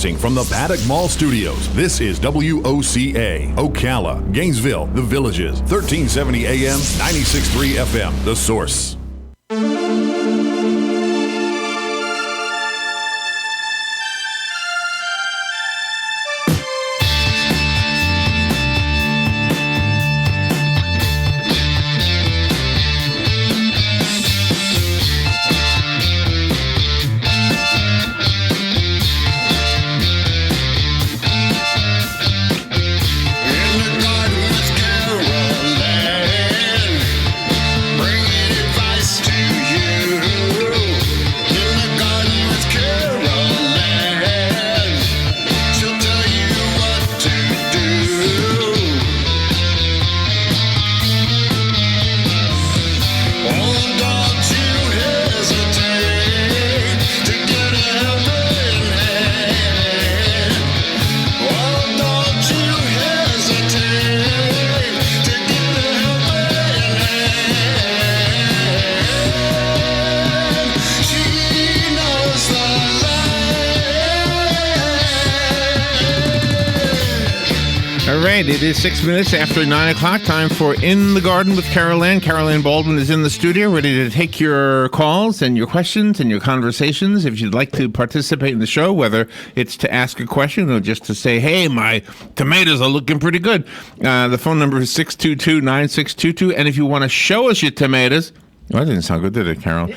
Broadcasting from the Paddock Mall Studios, this is WOCA, Ocala, Gainesville, The Villages, 1370 AM, 96.3 FM, The Source. It is 6 minutes after 9 o'clock. Time for In the Garden with Carol Ann. Carol Ann Baldwin is in the studio, ready to take your calls and your questions and your conversations. If you'd like to participate in the show, whether it's to ask a question or just to say, hey, my tomatoes are looking pretty good. The phone number is 622-9622. And if you want to show us your tomatoes, well, that didn't sound good, did it, Carol?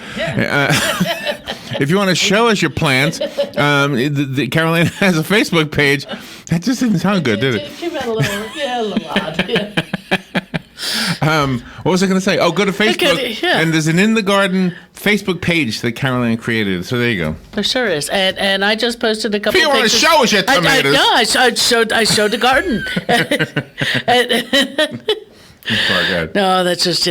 If you want to show us your plants, Carol Ann has a Facebook page. That just didn't sound good, did it? Give it a little odd. Yeah. What was I going to say? Oh, go to Facebook, and there's an In the Garden Facebook page that Carol Ann created. So there you go. There sure is, and I just posted a couple. If you want to show us your tomatoes, I showed the garden. No, that's just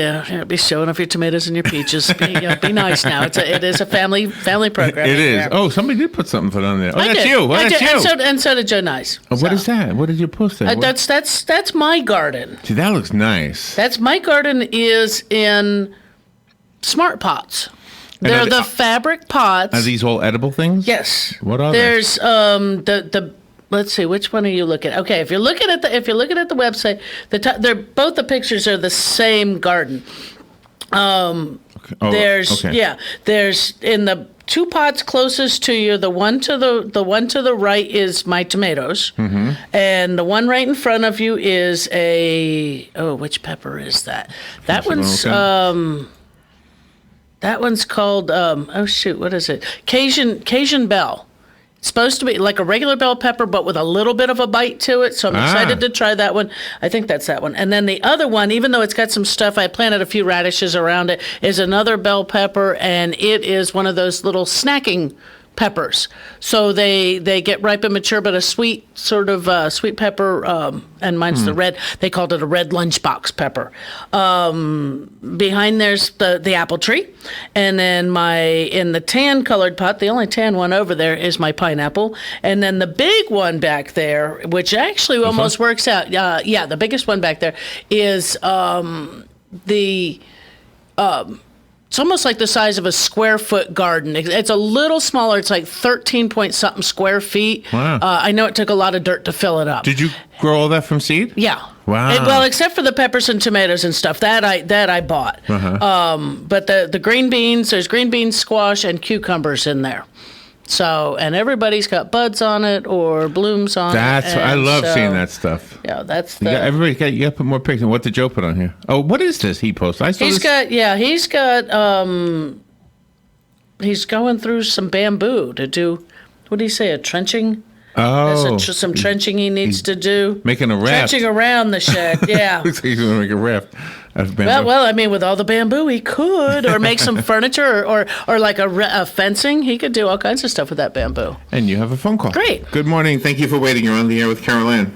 be showing off your tomatoes and your peaches. Be nice now. It is a family program. It is. Oh, somebody did put something on there. Oh, that's you. Oh, that's you. And so did Joe Nice. What is that? What did you post there? That's my garden. See, that looks nice. That's my garden is in smart pots. They're the fabric pots. Are these all edible things? Yes. What are they? There's the. Let's see, which one are you looking at? Okay, if you're looking at the website, both the pictures are the same garden. There's in the two pots closest to you, the one to the right is my tomatoes, and the one right in front of you is which pepper is that? That one's called what is it? Cajun bell. It's supposed to be like a regular bell pepper, but with a little bit of a bite to it. So I'm excited to try that one. I think that's that one. And then the other one, even though it's got some stuff, I planted a few radishes around it, is another bell pepper, and it is one of those little snacking peppers. So they get ripe and mature, but a sweet sort of sweet pepper, and mine's the red. They called it a red lunchbox pepper. Behind there's the apple tree, and then in the tan colored pot, the only tan one over there is my pineapple, and then the big one back there, which actually almost works out. The biggest one back there is it's almost like the size of a square foot garden. It's a little smaller. It's like 13 point something square feet. Wow. I know it took a lot of dirt to fill it up. Did you grow all that from seed? Yeah. Wow. Except for the peppers and tomatoes and stuff that I bought. But the green beans, there's green beans, squash, and cucumbers in there. So, and everybody's got buds on it or blooms on it. I love seeing that stuff. Yeah, that's you got to put more pictures. What did Joe put on here? Oh, what is this he posted? He's going through some bamboo to do, what do you say, a trenching? Oh. There's some trenching he needs to do. Making a raft. Trenching around the shed, yeah. Looks like he's going to make a raft out of bamboo. Well, I mean, with all the bamboo, he could. Or make some furniture or like a fencing. He could do all kinds of stuff with that bamboo. And you have a phone call. Great. Good morning. Thank you for waiting. You're on the air with Carol Ann.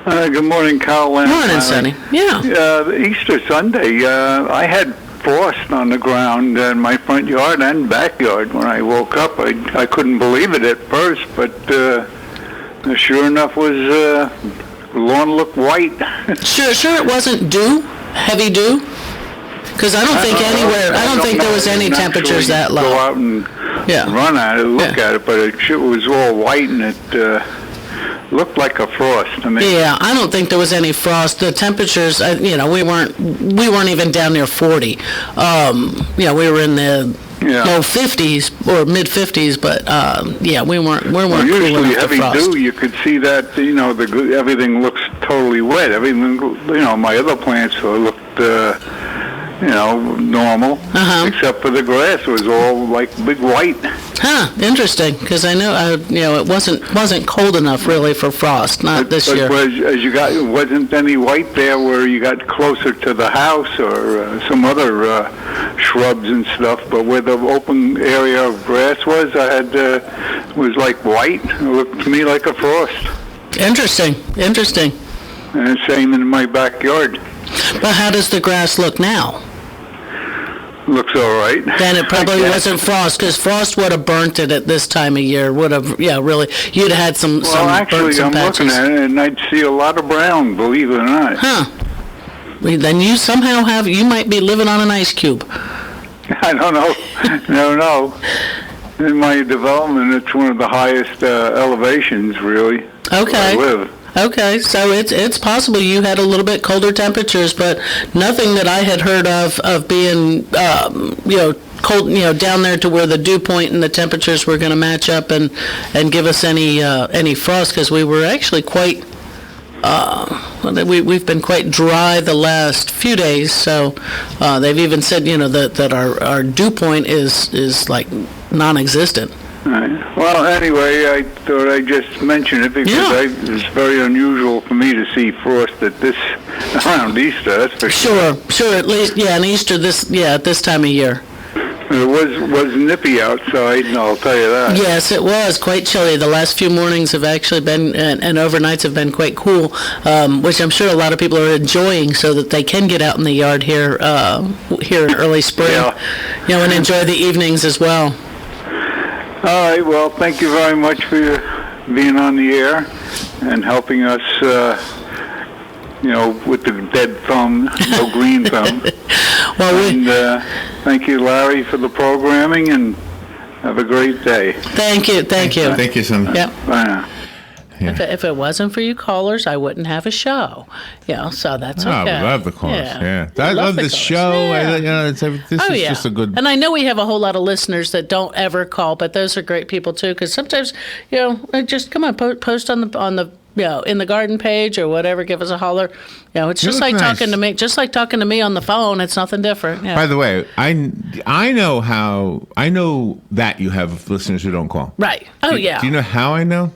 Good morning, Carol Ann. Morning, Sonny. Yeah. Easter Sunday, I had frost on the ground in my front yard and backyard. When I woke up, I couldn't believe it at first, but sure enough, the lawn looked white. Sure it wasn't heavy dew? Because I don't think there was any temperatures that low. Go out and run at it, look at it, but it was all white and it looked like a frost to me. Yeah, I don't think there was any frost. The temperatures, we weren't even down near 40. We were in the low 50s or mid 50s, but we weren't. Well, usually heavy dew, you could see that everything looks totally wet. Everything, my other plants looked normal, except for the grass was all like big white. Huh, interesting, because I know, it wasn't cold enough really for frost, this year. But wasn't any white there where you got closer to the house or some other shrubs and stuff, but where the open area of grass was, was like white. It looked to me like a frost. Interesting. And same in my backyard. But how does the grass look now? Looks all right. Then it probably wasn't frost, because frost would have burnt it at this time of year. Would have, really. You'd have had some. Well, actually, I'm looking at it, and I'd see a lot of brown. Believe it or not. Huh. Well, then you somehow you might be living on an ice cube. I don't know. No. In my development, it's one of the highest elevations, really. Okay. Where I live. Okay, so it's possible you had a little bit colder temperatures, but nothing that I had heard of being, cold, down there to where the dew point and the temperatures were going to match up and give us any frost, because we were actually quite, we've been quite dry the last few days, so they've even said, that our dew point is like non-existent. Right. Well, anyway, I thought I'd just mention it because it's very unusual for me to see frost around Easter. That's for sure. Sure. At least, and Easter at this time of year. It was nippy outside, and I'll tell you that. Yes, it was quite chilly. The last few mornings have actually been, and overnights have been quite cool, which I'm sure a lot of people are enjoying, so that they can get out in the yard here in early spring, and enjoy the evenings as well. All right, well, thank you very much for being on the air and helping us, with the dead thumb, no green thumb. Thank you, Larry, for the programming, and have a great day. Thank you. Thank you, son. Yep. Bye now. Yeah. If it wasn't for you callers, I wouldn't have a show. So that's okay. I love the callers. Yeah. I love this show. Yeah. This is just a good. And I know we have a whole lot of listeners that don't ever call, but those are great people too. Because sometimes, just come on, post on the in the garden page or whatever. Give us a holler. It's just like talking to me. Just like talking to me on the phone. It's nothing different. Yeah. By the way, I know that you have listeners who don't call. Right. Oh, Do you know how I know?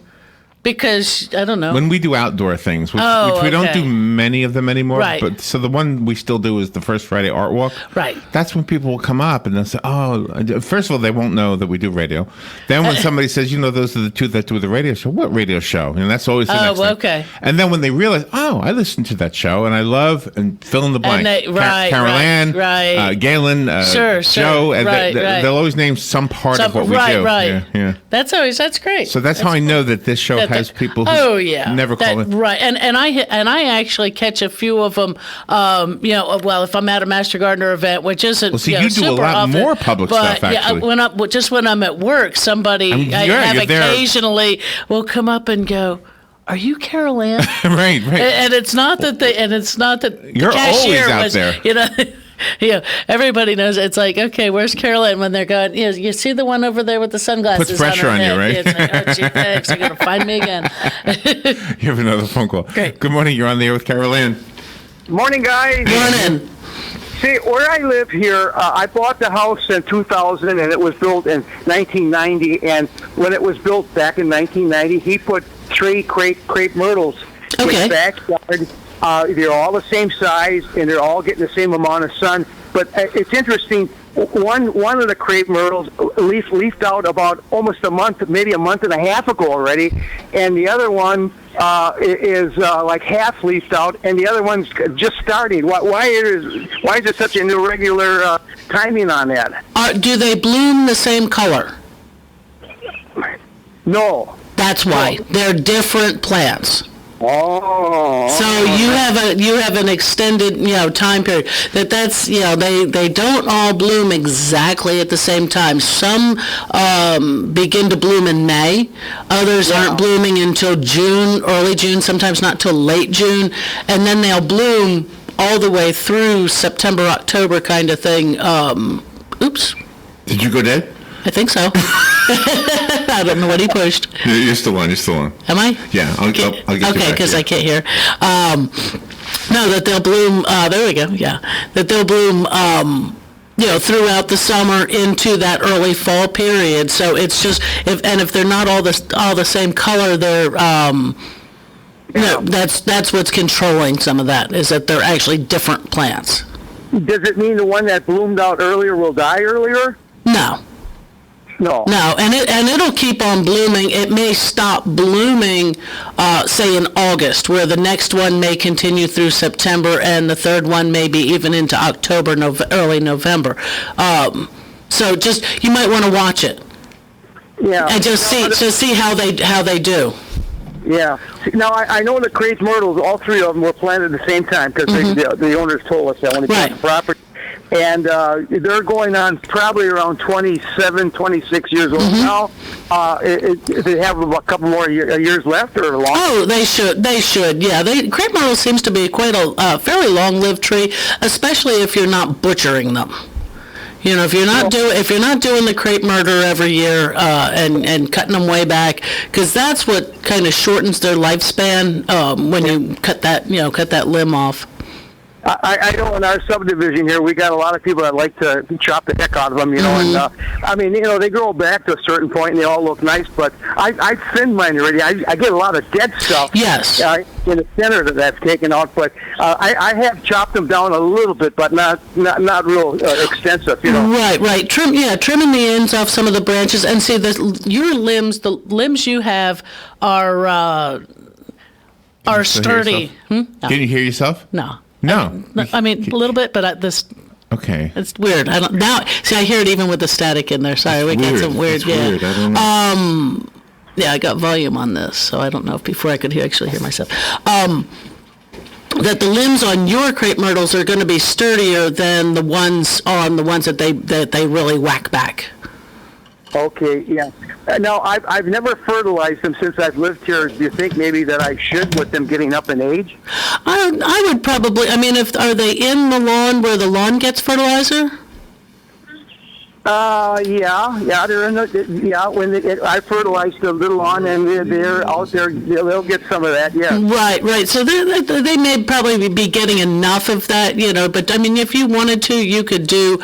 Because, I don't know. When we do outdoor things, which we don't do many of them anymore. Right. But so the one we still do is the First Friday Art Walk. Right. That's when people will come up and they'll say, first of all, they won't know that we do radio. Then when somebody says, those are the two that do the radio show, what radio show? And that's always the next thing. Okay. And then when they realize, I listened to that show and I love, and fill in the blank. Carol Ann, Galen, Joe, and they'll always name some part of what we do. Right. Yeah. That's great. So that's how I know that this show has people who never call in. Right, and I actually catch a few of them. If I'm at a Master Gardener event, which isn't you do a lot often, more public stuff. Actually, when I'm at work, somebody I have occasionally will come up and go, "Are you Carol Ann?" right. And it's not that you're the cashier always out there. Everybody knows it's like, okay, where's Carol Ann when they're going, you see the one over there with the sunglasses. Puts pressure on you, right? It's like, oh, gee, thanks, you're going to find me again. You have another phone call. Great. Good morning, you're on the air with Carol Ann. Morning, guys. Morning. See, where I live here, I bought the house in 2000, and it was built in 1990, and when it was built back in 1990, he put 3 crepe myrtles in his backyard. They're all the same size, and they're all getting the same amount of sun. But it's interesting. One of the crepe myrtles leafed out about almost a month, maybe a month and a half ago already, and the other one is like half leafed out, and the other one's just starting. Why is it such an irregular timing on that? Do they bloom the same color? No. That's why. They're different plants. Oh. So you have an extended time period that's they don't all bloom exactly at the same time. Some begin to bloom in May, others aren't blooming until June, early June, sometimes not till late June, and then they'll bloom all the way through September, October kind of thing. Oops. Did you go dead? I think so. I don't know what he pushed. You're still on. Am I? Yeah, I'll get you back. Okay, because I can't hear. No, that they'll bloom, there we go, yeah. That they'll bloom, throughout the summer into that early fall period. So it's just, if they're not all the same color, they're, that's what's controlling some of that, is that they're actually different plants. Does it mean the one that bloomed out earlier will die earlier? No. No, and it'll keep on blooming. It may stop blooming, say in August, where the next one may continue through September, and the third one may be even into October, early November. So just you might want to watch it. Yeah. And just see how they do. Yeah. Now, I know the crepe myrtles, all three of them were planted at the same time because the owners told us that when they bought the property. And they're going on probably around 27, 26 years old now. They have a couple more years left or long? Oh, they should. Yeah, crepe myrtle seems to be quite a fairly long-lived tree, especially if you're not butchering them. If you're not doing the crepe myrtle every year and cutting them way back, because that's what kind of shortens their lifespan when you cut that limb off. I know in our subdivision here, we got a lot of people that like to chop the heck out of them, and they grow back to a certain point and they all look nice, but I thinned mine already. I get a lot of dead stuff. Yes. In the center that's taken out, but I have chopped them down a little bit, but not real extensive, Right. Trimming the ends off some of the branches, and see the limbs you have are sturdy. Can you hear yourself? No. No. I mean, a little bit, but this... Okay. It's weird. I hear it even with the static in there. Sorry, we got some weird... Weird. I don't know. I got volume on this, so I don't know if before I could actually hear myself. That the limbs on your crepe myrtles are going to be sturdier than the ones that they really whack back. Okay, yeah. Now, I've never fertilized them since I've lived here. Do you think maybe that I should with them getting up in age? I would probably. I mean, are they in the lawn where the lawn gets fertilizer? Yeah, they're in the, when I fertilize the little lawn and they're out there, they'll get some of that, yeah. Right, so they may probably be getting enough of that, but I mean, if you wanted to, you could do,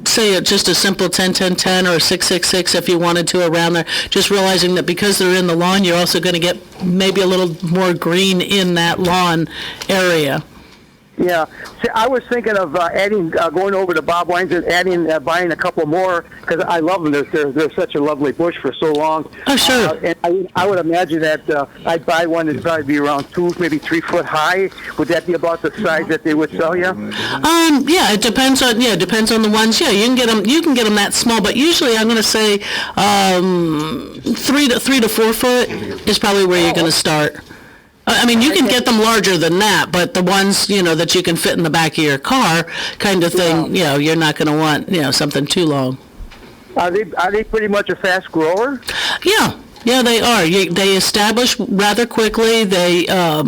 say just a simple 10-10-10 or 6-6-6 if you wanted to around there, just realizing that because they're in the lawn, you're also going to get maybe a little more green in that lawn area. Yeah. See, I was thinking of going over to Bob Wine's and buying a couple more because I love them. They're such a lovely bush for so long. Oh, sure. And I would imagine that I'd buy one that'd probably be around 2, maybe 3 foot high. Would that be about the size that they would sell you? Yeah, it depends on the ones. Yeah, you can get them that small, but usually I'm going to say 3 to 4 foot is probably where you're going to start. I mean, you can get them larger than that, but the ones, that you can fit in the back of your car kind of thing, you're not going to want, something too long. Are they pretty much a fast grower? Yeah, they are. They establish rather quickly. They are,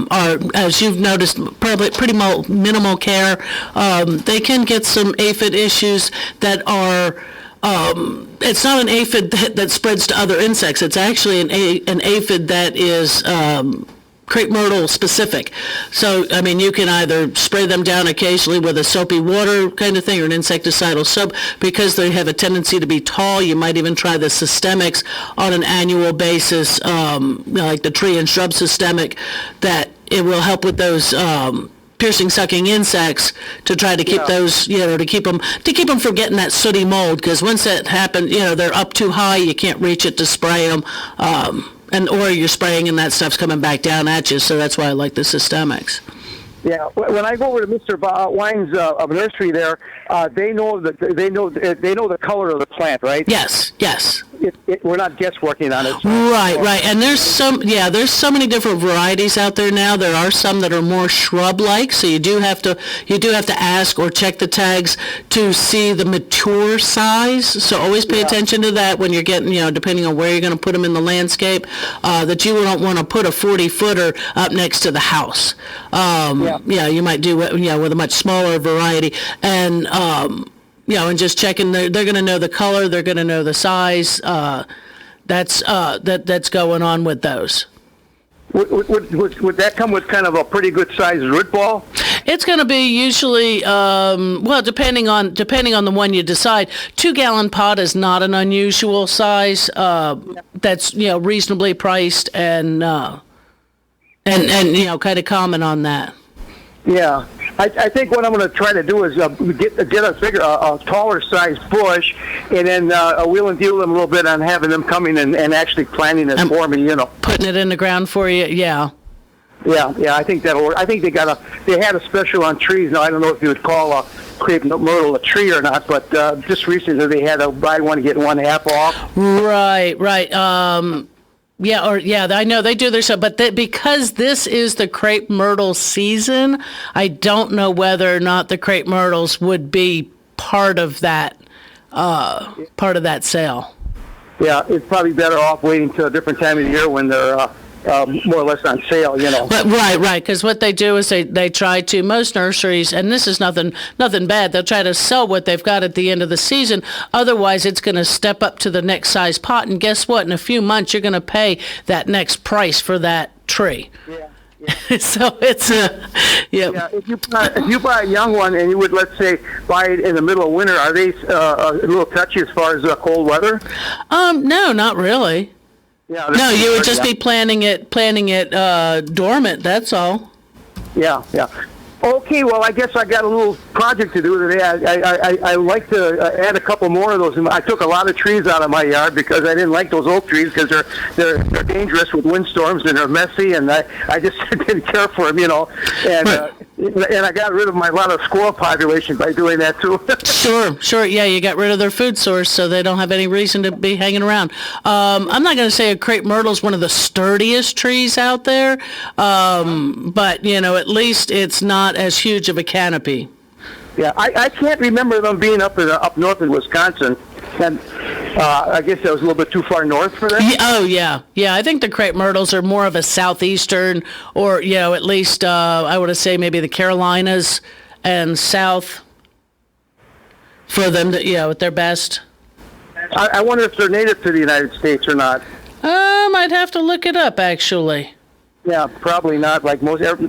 as you've noticed, probably pretty minimal care. They can get some aphid issues that are... it's not an aphid that spreads to other insects. It's actually an aphid that is... crepe myrtle specific. So, I mean, you can either spray them down occasionally with a soapy water kind of thing or an insecticidal soap. Because they have a tendency to be tall, you might even try the systemics on an annual basis, like the tree and shrub systemic, that it will help with those piercing sucking insects to try to keep those, to keep them from getting that sooty mold, because once that happens, they're up too high, you can't reach it to spray them. Or you're spraying and that stuff's coming back down at you, so that's why I like the systemics. Yeah, when I go over to Mr. Wine's nursery there, they know the color of the plant, right? Yes. we're not guessworking on it. So. Right. And there's so many different varieties out there now. There are some that are more shrub-like, so you do have to ask or check the tags to see the mature size. So always pay attention to that when you're getting, depending on where you're going to put them in the landscape, that you don't want to put a 40-footer up next to the house. You might do with a much smaller variety, and and just checking. They're going to know the color. They're going to know the size. That's going on with those. Would that come with kind of a pretty good sized root ball? It's going to be usually, depending on the one you decide. 2-gallon pot is not an unusual size. That's reasonably priced and kind of common on that. Yeah. I think what I'm going to try to do is get a taller sized bush, and then wheel and deal them a little bit on having them coming and actually planting it for me. Putting it in the ground for you. Yeah. Yeah. I think that'll work. I think they had a special on trees. Now I don't know if you would call a crepe myrtle a tree or not, but just recently they had a buy one get one half off. Right. I know they do their stuff, but because this is the crepe myrtle season, I don't know whether or not the crepe myrtles would be part of that sale. Yeah, it's probably better off waiting till a different time of the year when they're more or less on sale, But right, because what they do is they try to, most nurseries, and this is nothing bad, they'll try to sell what they've got at the end of the season. Otherwise, it's going to step up to the next size pot, and guess what? In a few months, you're going to pay that next price for that tree. Yeah. So it's Yeah, if you buy a young one and you would, let's say, buy it in the middle of winter, are they a little touchy as far as cold weather? No, not really. Yeah, no, you would just be planning it dormant. That's all. Yeah. Okay, well, I guess I got a little project to do today. I like to add a couple more of those. I took a lot of trees out of my yard because I didn't like those oak trees because they're dangerous with windstorms and they're messy, and I just didn't care for them, And I got rid of a lot of squirrel population by doing that too. Sure. Yeah, you got rid of their food source, so they don't have any reason to be hanging around. I'm not going to say a crepe myrtle is one of the sturdiest trees out there, but at least it's not as huge of a canopy. Yeah, I can't remember them being up north in Wisconsin, and I guess that was a little bit too far north for them. Yeah. I think the crepe myrtles are more of a southeastern, or at least I would say maybe the Carolinas and south for them to, at their best. I wonder if they're native to the United States or not. I'd have to look it up actually. Yeah, probably not. Like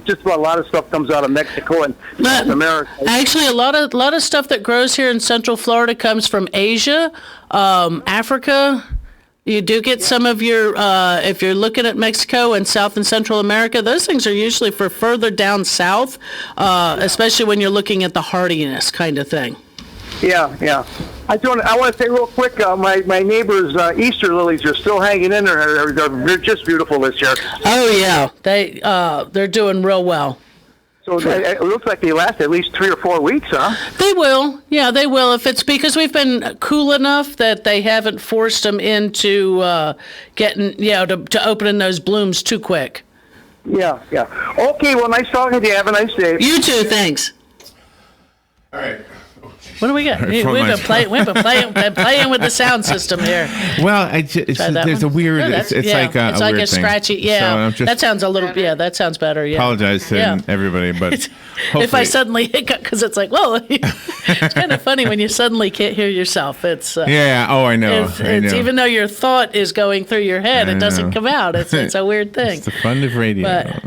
just about a lot of stuff comes out of Mexico and South America. Actually, a lot of stuff that grows here in Central Florida comes from Asia, Africa. You do get some of your, if you're looking at Mexico and South and Central America, those things are usually for further down south, especially when you're looking at the hardiness kind of thing. Yeah. I want to say real quick, my neighbor's Easter lilies are still hanging in there. They're just beautiful this year. Oh yeah, they're doing real well. So it looks like they last at least 3 or 4 weeks, huh? They will. Yeah, they will. If it's because we've been cool enough that they haven't forced them into getting, to opening those blooms too quick. Yeah. Okay, well, nice talking to you. Have a nice day. You too. Thanks. All right. What do we got? We've been playing with the sound system here. Well, there's a weird. It's like a scratchy. Yeah, so that sounds a little. Yeah, that sounds better. Yeah. Apologize to everybody, but if I suddenly hiccup, because it's like, whoa, it's kind of funny when you suddenly can't hear yourself. It's yeah. Oh, I know. It's even though your thought is going through your head, it doesn't come out. It's a weird thing. It's the fun of radio. But,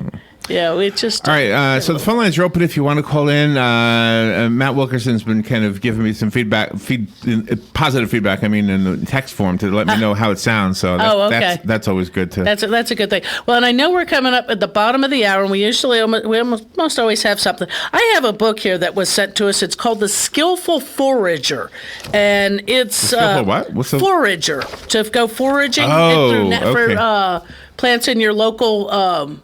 yeah, we just... All right, so the phone lines are open if you want to call in. Matt Wilkerson's been kind of giving me some positive feedback, in the text form to let me know how it sounds. So that's always good too. That's a good thing. Well, and I know we're coming up at the bottom of the hour, and we almost always have something. I have a book here that was sent to us. It's called The Skillful Forager, and it's... what? Forager, to go foraging for plants in your local...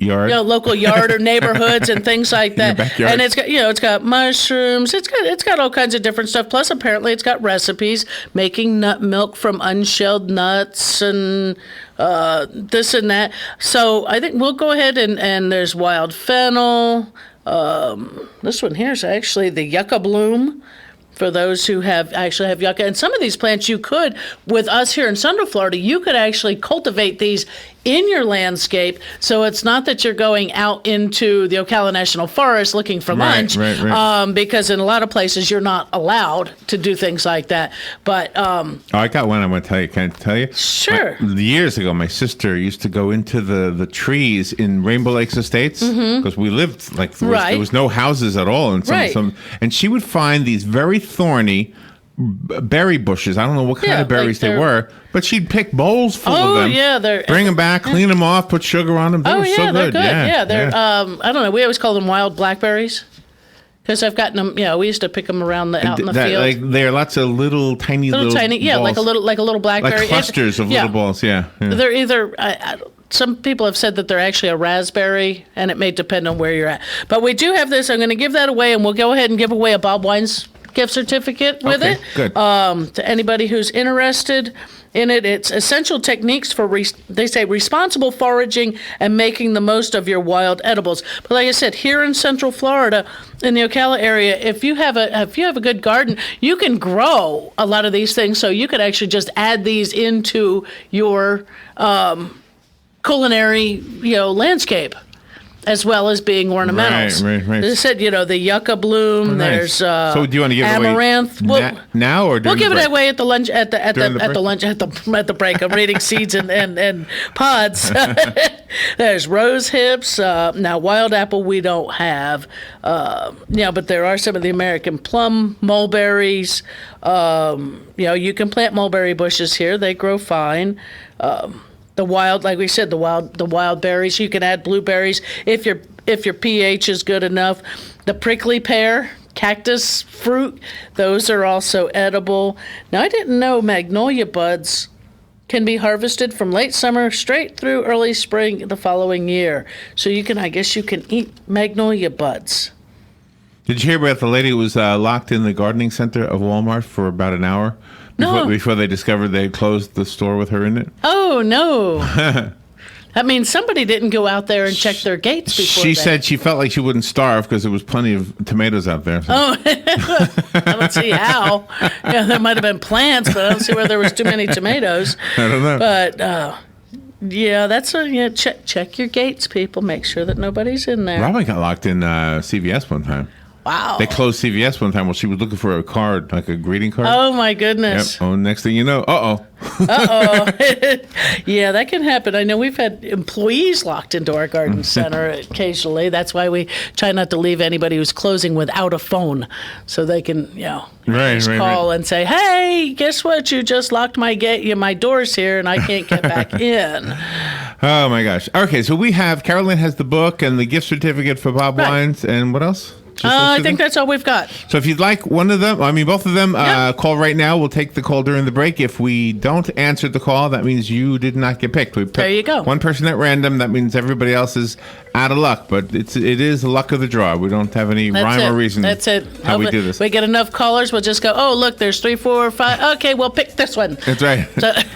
yard. Local yard or neighborhoods and things like that. Backyard. And it's got mushrooms. It's got all kinds of different stuff. Plus, apparently, it's got recipes making nut milk from unshelled nuts and this and that. So I think we'll go ahead and there's wild fennel. This one here is actually the yucca bloom. For those who have yucca. And some of these plants you could, with us here in Central Florida, you could actually cultivate these in your landscape. So it's not that you're going out into the Ocala National Forest looking for lunch. Right. Because in a lot of places you're not allowed to do things like that. But I got one I'm going to tell you. Can I tell you? Sure. Years ago, my sister used to go into the trees in Rainbow Lakes Estates because we lived there was no houses at all. And and she would find these very thorny berry bushes. I don't know what kind of berries they were, but she'd pick bowls full of them. Bring them back, clean them off, put sugar on them. They were so they're good. good. They're I don't know. We always call them wild blackberries because I've gotten them. We used to pick them out in the field. There are lots of little tiny balls. like a little blackberry, like clusters of little balls. Yeah. They're either. Some people have said that they're actually a raspberry, and it may depend on where you're at. But we do have this. I'm going to give that away, and we'll go ahead and give away a Baldwin's gift certificate with it. Good. To anybody who's interested in it. It's essential techniques for, they say, responsible foraging and making the most of your wild edibles. But like I said, here in Central Florida, in the Ocala area, if you have a good garden, you can grow a lot of these things. So you could actually just add these into your culinary, landscape, as well as being ornamentals. Right. As I said, the yucca bloom. There's so do you want to give amaranth. It away now or we'll give it away at the lunch at the break. I'm reading seeds and pods. There's rose hips. Now wild apple we don't have. But there are some of the American plum, mulberries. You can plant mulberry bushes here. They grow fine. The wild, like we said, the wild berries. You can add blueberries if your pH is good enough. The prickly pear, cactus fruit, those are also edible. Now, I didn't know magnolia buds can be harvested from late summer straight through early spring the following year. So you can eat magnolia buds. Did you hear about the lady who was locked in the gardening center of Walmart for about an hour? Before they discovered they had closed the store with her in it? Oh, no. That means somebody didn't go out there and check their gates before. She said she felt like she wouldn't starve because there was plenty of tomatoes out there. So. Oh, I don't see how. There might have been plants, but I don't see where there was too many tomatoes. I don't know. But, that's check your gates, people. Make sure that nobody's in there. Robin got locked in CVS one time. Wow. They closed CVS one time while she was looking for a card, like a greeting card. Oh, my goodness. Yep. Oh, next thing you know, uh-oh. Yeah, that can happen. I know we've had employees locked into our garden center occasionally. That's why we try not to leave anybody who's closing without a phone so they can, call and say, hey, guess what? You just locked my doors here and I can't get back in. Oh, my gosh. Okay, so Carolyn has the book and the gift certificate for Bob Wines. And what else? I think that's all we've got. So if you'd like both of them, call right now. We'll take the call during the break. If we don't answer the call, that means you did not get picked. There you go. One person at random. That means everybody else is out of luck. But it is the luck of the draw. We don't have any rhyme or reason. That's it. How we do this. We get enough callers, we'll just go, oh, look, there's 3, 4, 5. Okay, we'll pick this one. That's right.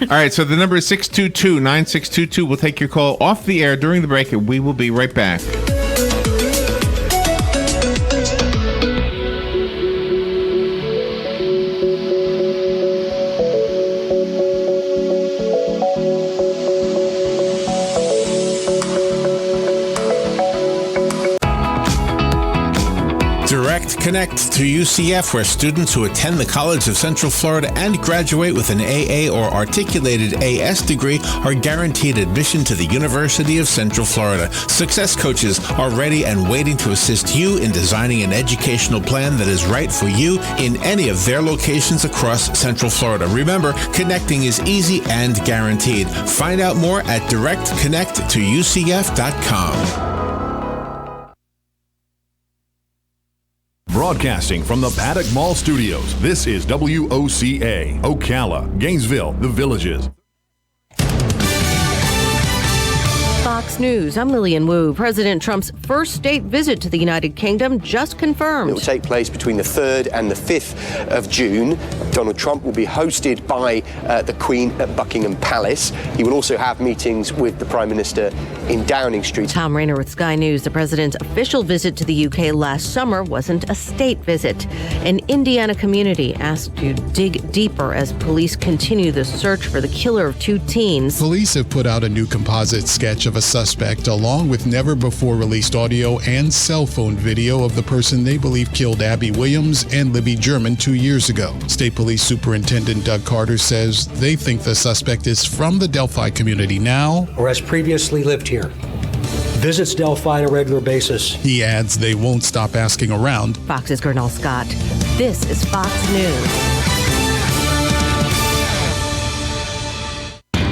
All right, so the number is 622-9622. We'll take your call off the air during the break, and we will be right back. Connect to UCF, where students who attend the College of Central Florida and graduate with an AA or articulated AS degree are guaranteed admission to the University of Central Florida. Success coaches are ready and waiting to assist you in designing an educational plan that is right for you in any of their locations across Central Florida. Remember, connecting is easy and guaranteed. Find out more at directconnect2ucf.com. Broadcasting from the Paddock Mall Studios, this is WOCA, Ocala, Gainesville, The Villages. Fox Fox News, I'm Lillian Wu. President Trump's first state visit to the United Kingdom just confirmed. It will take place between the 3rd and the 5th of June. Donald Trump will be hosted by the Queen at Buckingham Palace. He will also have meetings with the Prime Minister in Downing Street. Tom Rayner with Sky News. The president's official visit to the UK last summer wasn't a state visit. An Indiana community asked to dig deeper as police continue the search for the killer of 2 teens. Police have put out a new composite sketch of a suspect along with never-before-released audio and cell phone video of the person they believe killed Abby Williams and Libby German 2 years ago. State Police Superintendent Doug Carter says they think the suspect is from the Delphi community now, or has previously lived here. Visits Delphi on a regular basis. He adds they won't stop asking around. Fox's Gernal Scott. This is Fox News.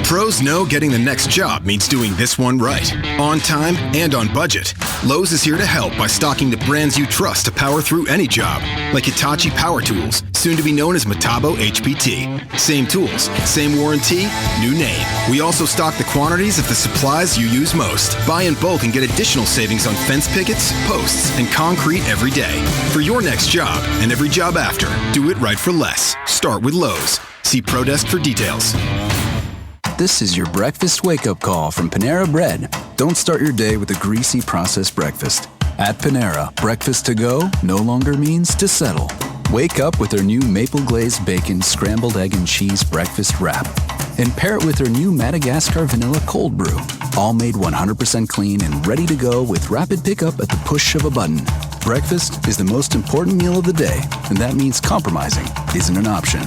Pros know getting the next job means doing this one right. On time and on budget. Lowe's is here to help by stocking the brands you trust to power through any job. Like Hitachi Power Tools, soon to be known as Metabo HPT. Same tools, same warranty, new name. We also stock the quantities of the supplies you use most. Buy in bulk and get additional savings on fence pickets, posts, and concrete every day. For your next job and every job after, do it right for less. Start with Lowe's. See ProDesk for details. This is your breakfast wake-up call from Panera Bread. Don't start your day with a greasy processed breakfast. At Panera, breakfast to go no longer means to settle. Wake up with their new maple glazed bacon, scrambled egg and cheese breakfast wrap. And pair it with their new Madagascar vanilla cold brew. All made 100% clean and ready to go with rapid pickup at the push of a button. Breakfast is the most important meal of the day, and that means compromising isn't an option.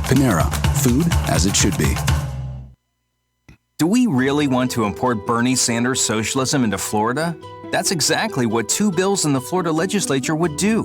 Panera, food as it should be. Do we really want to import Bernie Sanders socialism into Florida? That's exactly what 2 bills in the Florida legislature would do.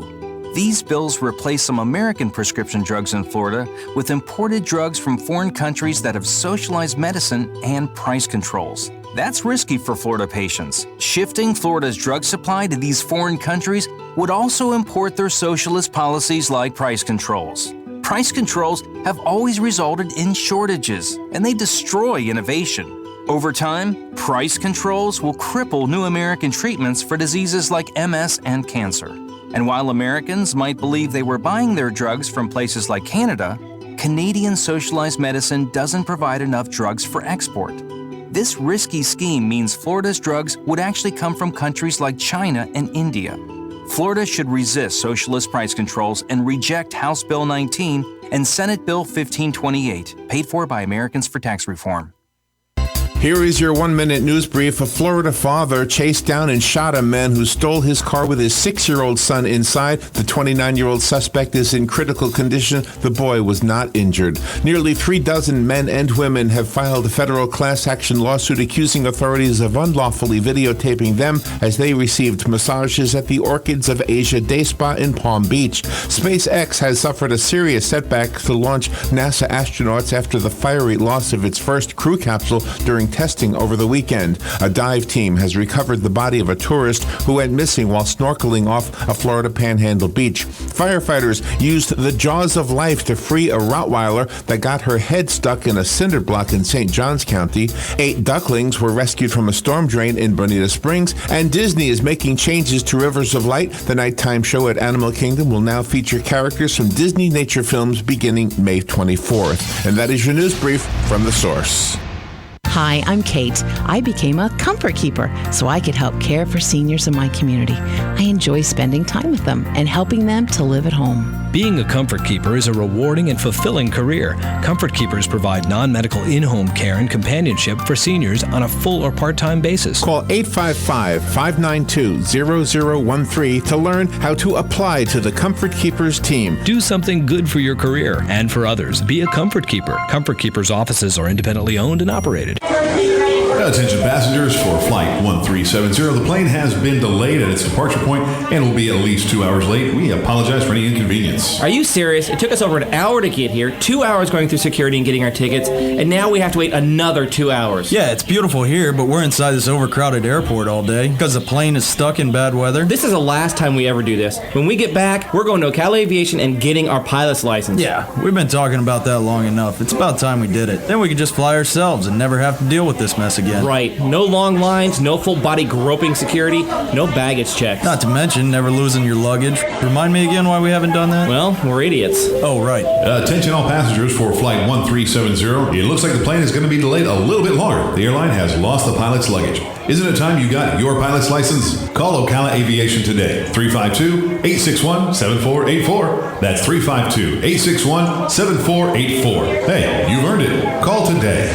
These bills replace some American prescription drugs in Florida with imported drugs from foreign countries that have socialized medicine and price controls. That's risky for Florida patients. Shifting Florida's drug supply to these foreign countries would also import their socialist policies like price controls. Price controls have always resulted in shortages, and they destroy innovation. Over time, price controls will cripple new American treatments for diseases like MS and cancer. And while Americans might believe they were buying their drugs from places like Canada, Canadian socialized medicine doesn't provide enough drugs for export. This risky scheme means Florida's drugs would actually come from countries like China and India. Florida should resist socialist price controls and reject House Bill 19 and Senate Bill 1528, paid for by Americans for Tax Reform. Here is your 1-minute news brief. A Florida father chased down and shot a man who stole his car with his 6-year-old son inside. The 29-year-old suspect is in critical condition. The boy was not injured. Nearly 36 men and women have filed a federal class action lawsuit accusing authorities of unlawfully videotaping them as they received massages at the Orchids of Asia Day Spa in Palm Beach. SpaceX has suffered a serious setback to launch NASA astronauts after the fiery loss of its first crew capsule during testing over the weekend. A dive team has recovered the body of a tourist who went missing while snorkeling off a Florida Panhandle beach. Firefighters used the jaws of life to free a Rottweiler that got her head stuck in a cinder block in St. Johns County. 8 ducklings were rescued from a storm drain in Bonita Springs. And Disney is making changes to Rivers of Light. The nighttime show at Animal Kingdom will now feature characters from Disney nature films beginning May 24th. And that is your news brief from The Source. Hi, I'm Kate. I became a comfort keeper so I could help care for seniors in my community. I enjoy spending time with them and helping them to live at home. Being a comfort keeper is a rewarding and fulfilling career. Comfort keepers provide non-medical in-home care and companionship for seniors on a full or part-time basis. Call 855-592-0013 to learn how to apply to the Comfort Keepers team. Do something good for your career and for others. Be a comfort keeper. Comfort Keepers offices are independently owned and operated. Attention passengers for Flight 1370. The plane has been delayed at its departure point and will be at least 2 hours late. We apologize for any inconvenience. Are you serious? It took us over an hour to get here, 2 hours going through security and getting our tickets, and now we have to wait another 2 hours. Yeah, it's beautiful here, but we're inside this overcrowded airport all day because the plane is stuck in bad weather. This is the last time we ever do this. When we get back, we're going to Ocala Aviation and getting our pilot's license. Yeah, we've been talking about that long enough. It's about time we did it. Then we could just fly ourselves and never have to deal with this mess again. again. Right. No long lines, no full body groping security, no baggage checks. Not to mention never losing your luggage. Remind me again why we haven't done that? Well, we're idiots. Oh, right. Attention all passengers for Flight 1370. It looks like the plane is going to be delayed a little bit longer. The airline has lost the pilot's luggage. Isn't it time you got your pilot's license? Call Ocala Aviation today. 352-861-7484. That's 352-861-7484. Hey, you've earned it. Call today.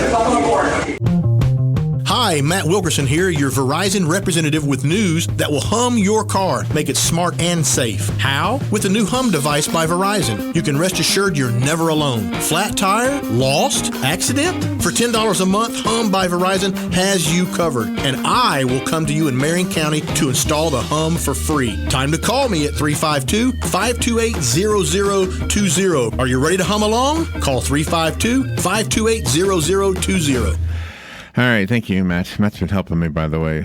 Hi, Matt Wilkerson here, your Verizon representative with news that will hum your car, make it smart and safe. How? With the new Hum device by Verizon. You can rest assured you're never alone. Flat tire? Lost? Accident? For $10 a month, Hum by Verizon has you covered. And I will come to you in Marion County to install the Hum for free. Time to call me at 352-528-0020. Are you ready to hum along? Call 352-528-0020. All right, thank you, Matt. Matt's been helping me, by the way,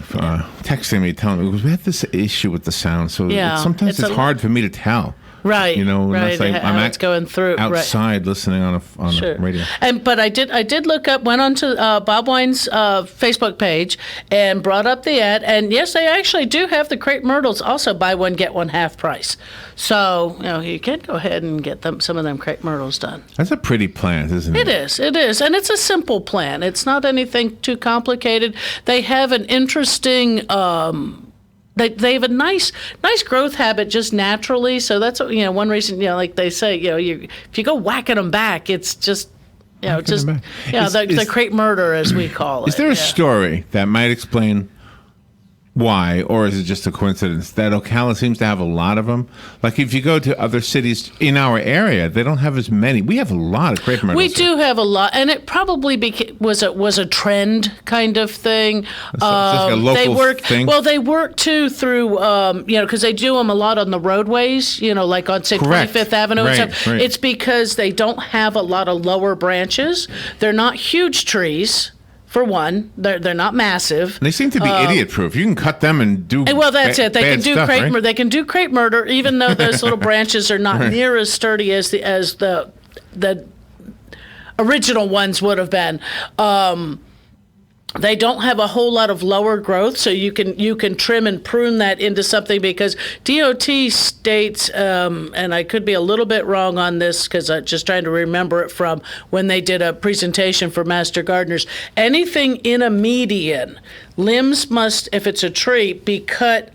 texting me, telling me, because we had this issue with the sound, so sometimes it's hard for me to tell. Right, you know, right. I'm it's going through outside listening on a radio. But I did look up, went onto Bob Wine's Facebook page and brought up the ad, and yes, they actually do have the crepe myrtles. Also, buy one get one half price. So you can go ahead and get some of them crepe myrtles done. That's a pretty plant, isn't it? It is, and it's a simple plant. It's not anything too complicated. They have an interesting. They have a nice growth habit just naturally. So that's one reason like they say if you go whacking them back, it's just the crepe murder as we call it. Is there a story that might explain why, or is it just a coincidence that Ocala seems to have a lot of them? Like if you go to other cities in our area, they don't have as many. We have a lot of crepe myrtles. We do have a lot, and it probably was a trend kind of thing. It's like a local thing. Well, they work too through because they do them a lot on the roadways. Like on say 25th Avenue and stuff. Right. It's because they don't have a lot of lower branches. They're not huge trees. For one, they're not massive. They seem to be idiot-proof. You can cut them and do. Well, that's it. They can do stuff, crepe. Right? They can do crepe murder, even though those little branches are not near as sturdy as the original ones would have been. They don't have a whole lot of lower growth, so you can trim and prune that into something because DOT states, and I could be a little bit wrong on this because I'm just trying to remember it from when they did a presentation for Master Gardeners. Anything in a median, limbs must, if it's a tree, be cut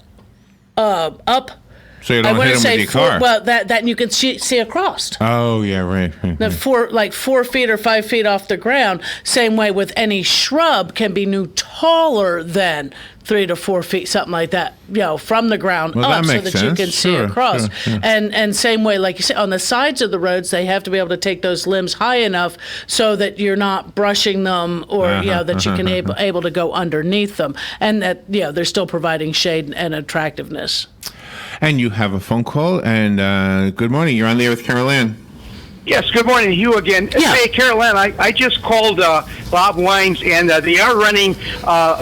up. So you don't hit them with your car. Well, that you can see across. Oh yeah, right. The 4 feet or 5 feet off the ground. Same way with any shrub can be no taller than 3 to 4 feet, something like that. From the ground up, so that you can see across. Sure. And same way, like you said, on the sides of the roads, they have to be able to take those limbs high enough so that you're not brushing them, or that you can able to go underneath them, and that they're still providing shade and attractiveness. And you have a phone call, and good morning. You're on the air with Carol Ann. Yes, good morning to you again. Yeah. Hey, Carol Ann, I just called Bob Wines, and they are running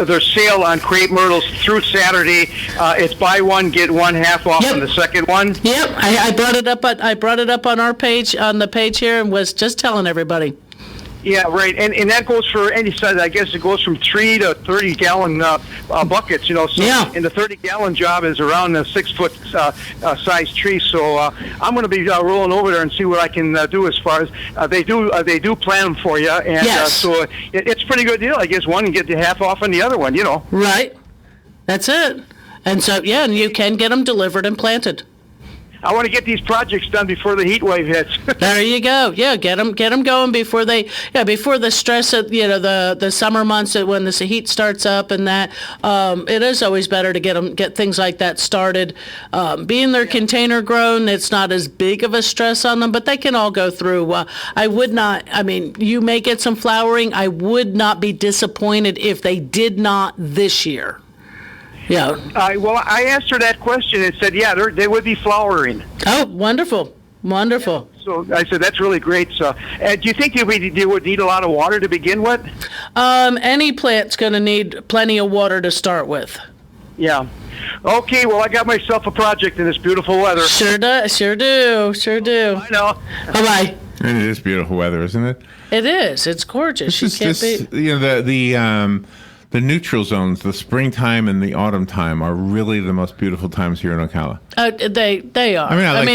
their sale on crepe myrtles through Saturday. It's buy one, get one half off on the second one. Yep, I brought it up. I brought it up on our page, on the page here, and was just telling everybody. Yeah, right, and that goes for any size. I guess it goes from 3 to 30-gallon buckets. So, and the 30-gallon job is around a 6-foot size tree. So I'm going to be rolling over there and see what I can do as far as they do plan them for you, and so it's a pretty good deal. I guess one can get the half off on the other one. Right, that's it. And so and you can get them delivered and planted. I want to get these projects done before the heat wave hits. There you go. Yeah, get them going before before the stress of the summer months when the heat starts up and that. It is always better to get things like that started. Being they're container grown, it's not as big of a stress on them, but they can all go through. I would not. I mean, you may get some flowering. I would not be disappointed if they did not this year. Yeah. Well, I asked her that question and said, they would be flowering. Oh, wonderful. Wonderful. So I said, that's really great. So do you think they would need a lot of water to begin with? Any plant's going to need plenty of water to start with. Yeah. Okay, well, I got myself a project in this beautiful weather. Sure do. I know. Bye-bye. And it is beautiful weather, isn't it? It is. It's gorgeous. The the neutral zones, the springtime and the autumn time, are really the most beautiful times here in Ocala. They are. I like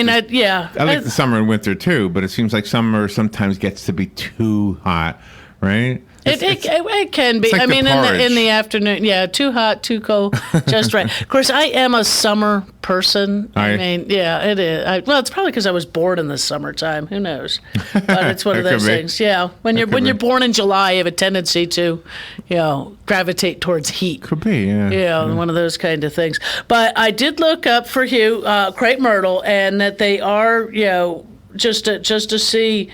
I like the summer and winter too, but it seems like summer sometimes gets to be too hot, right? It can be. It's like in the afternoon, too hot, too cold, just right. Of course, I am a summer person. It is. It's probably because I was born in the summertime. Who knows? But it's one of those things. Yeah, when you're born in July, you have a tendency to, gravitate towards heat. Could be. Yeah. One of those kind of things. But I did look up for you crepe myrtle, and that they are, just to see.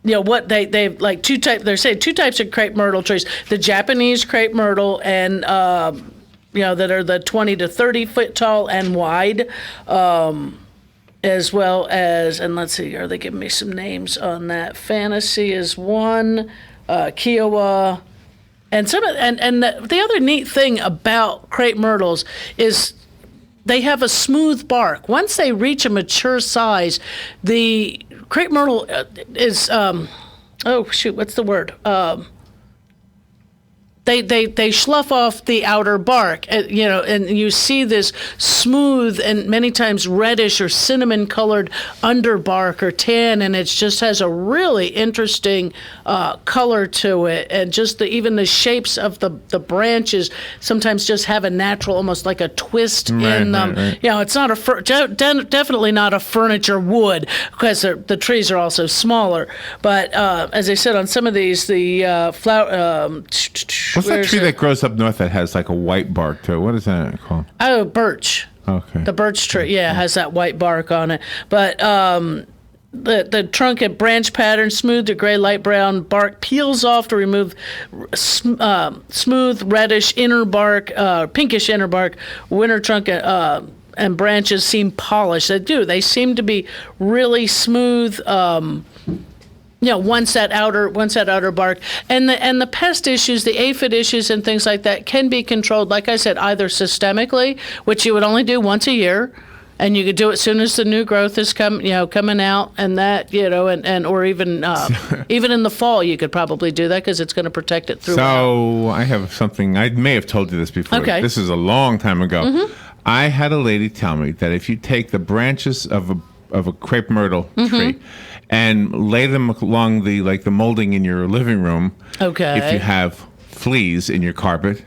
What they like two types. They're saying two types of crepe myrtle trees: the Japanese crepe myrtle, and that are the 20 to 30 foot tall and wide, as well as, and let's see, are they giving me some names on that? Fantasy is one, Kiowa, and the other neat thing about crepe myrtles is they have a smooth bark. Once they reach a mature size, the crepe myrtle is what's the word? They slough off the outer bark, and you see this smooth and many times reddish or cinnamon colored underbark or tan, and it just has a really interesting color to it, and just even the shapes of the branches sometimes just have a natural, almost like a twist in them. Right. It's not definitely not a furniture wood, because the trees are also smaller. But as I said, on some of these, the flower. What's that tree that grows up north that has like a white bark to it? What is that called? Oh, birch. Okay. The birch tree, has that white bark on it. But the trunk and branch pattern, smooth to gray, light brown bark peels off to remove smooth, reddish inner bark, pinkish inner bark. Winter trunk and branches seem polished. They do. They seem to be really smooth. Once that outer bark, and the pest issues, the aphid issues and things like that can be controlled, like I said, either systemically, which you would only do once a year, and you could do it as soon as the new growth is coming out, and that, and or even even in the fall you could probably do that, because it's going to protect it throughout. So I have something, I may have told you this before. Okay. This is a long time ago. Mm-hmm. I had a lady tell me that if you take the branches of a crepe myrtle tree and lay them along the molding in your living room. Okay. If you have fleas in your carpet,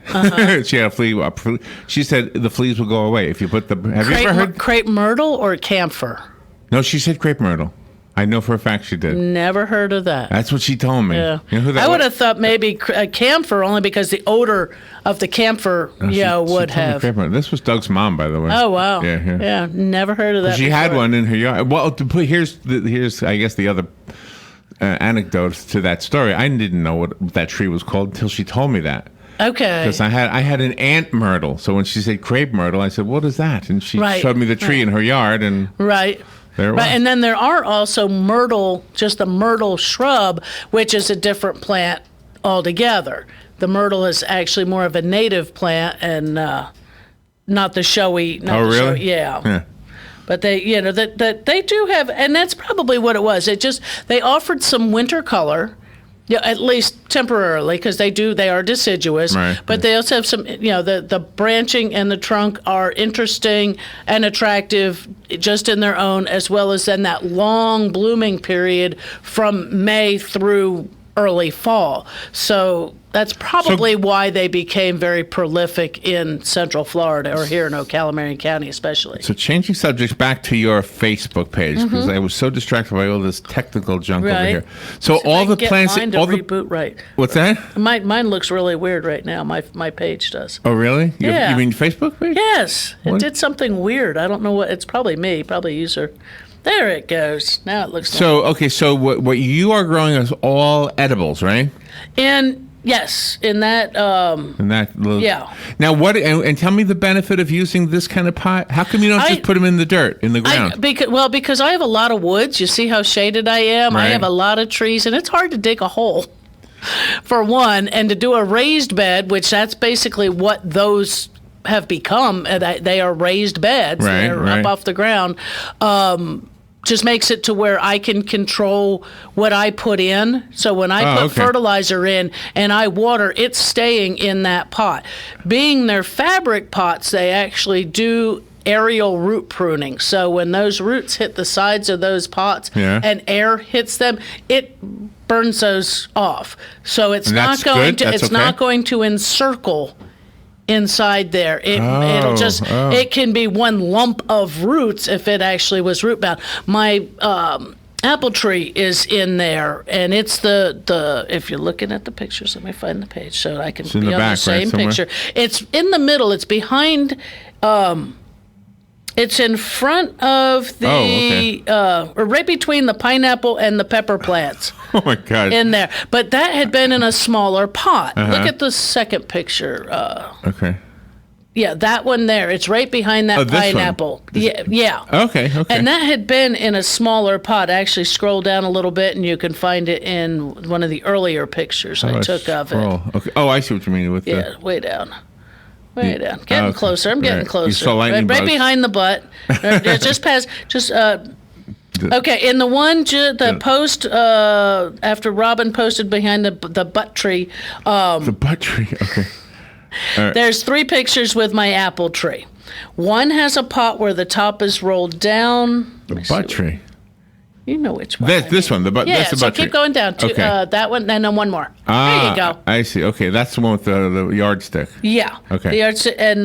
she had a flea. She said the fleas will go away if you put the. Have you ever heard crepe myrtle or camphor? No, she said crepe myrtle. I know for a fact she did. Never heard of that. That's what she told me. Yeah. You know who that I would was? have thought maybe camphor, only because the odor of the camphor, would have. This was Doug's mom, by the way. Oh wow. Yeah. Never heard of that. She had one in her yard. Well, here's I guess the other anecdote to that story. I didn't know what that tree was called until she told me that. Okay. Because I had an ant myrtle. So when she said crepe myrtle, I said, "What is that?" And she showed me the tree in her yard, and right. There it was. Right, and then there are also myrtle, just the myrtle shrub, which is a different plant altogether. The myrtle is actually more of a native plant, and not the showy. Not really? Showy, yeah. But they, that they do have, and that's probably what it was. They offered some winter color. Yeah, at least temporarily, because they are deciduous. Right. But they also have some, the branching and the trunk are interesting and attractive just in their own, as well as then that long blooming period from May through early fall. So that's probably why they became very prolific in Central Florida, or here in Ocala, Marion County especially. So changing subjects, back to your Facebook page, because I was so distracted by all this technical junk over here. So all the plants, reboot right. What's that? Mine looks really weird right now. My page does. Oh really? Yeah. You mean Facebook page? Yes. What? It did something weird. I don't know what. It's probably me. Probably user. There it goes. Now it looks. So okay. So what you are growing is all edibles, right? Yes, in that. Little, yeah. Now, and tell me the benefit of using this kind of pot. How come you don't just put them in the dirt, in the ground? Because I have a lot of woods. You see how shaded I am? Right. I have a lot of trees, and it's hard to dig a hole, for one, and to do a raised bed, which that's basically what those have become. They are raised beds. Right, They're up off the ground. just makes it to where I can control what I put in. So when I put fertilizer in and I water, it's staying in that pot. Being they're fabric pots, they actually do aerial root pruning. So when those roots hit the sides of those pots and air hits them, it burns those off. So it's not going to not going to encircle inside there. It'll just it can be one lump of roots if it actually was root bound. My apple tree is in there, and it's the if you're looking at the pictures, let me find the page so I can be on the same picture. It's in the middle. It's behind it's in front of the or right between the pineapple and the pepper plants. Oh my God. In there. But that had been in a smaller pot. Look at the second picture. Okay. Yeah, that one there. It's right behind that pineapple. Yeah. Okay. And that had been in a smaller pot. Actually, scroll down a little bit, and you can find it in one of the earlier pictures I took of it. Okay. Oh, I see what you mean with way down. Way down. Getting closer. I'm getting closer. You saw lightning right bugs. Behind the butt. Just past. Okay, in the one, the post after Robin posted behind the butt tree. The butt tree, okay. Right. There's 3 pictures with my apple tree. One has a pot where the top is rolled down. The butt tree. You know which one. This one, that's the butt tree. Keep going down to that one, and then one more. There you go. I see. Okay, that's the one with the yardstick. Yeah. Okay. The yardstick, and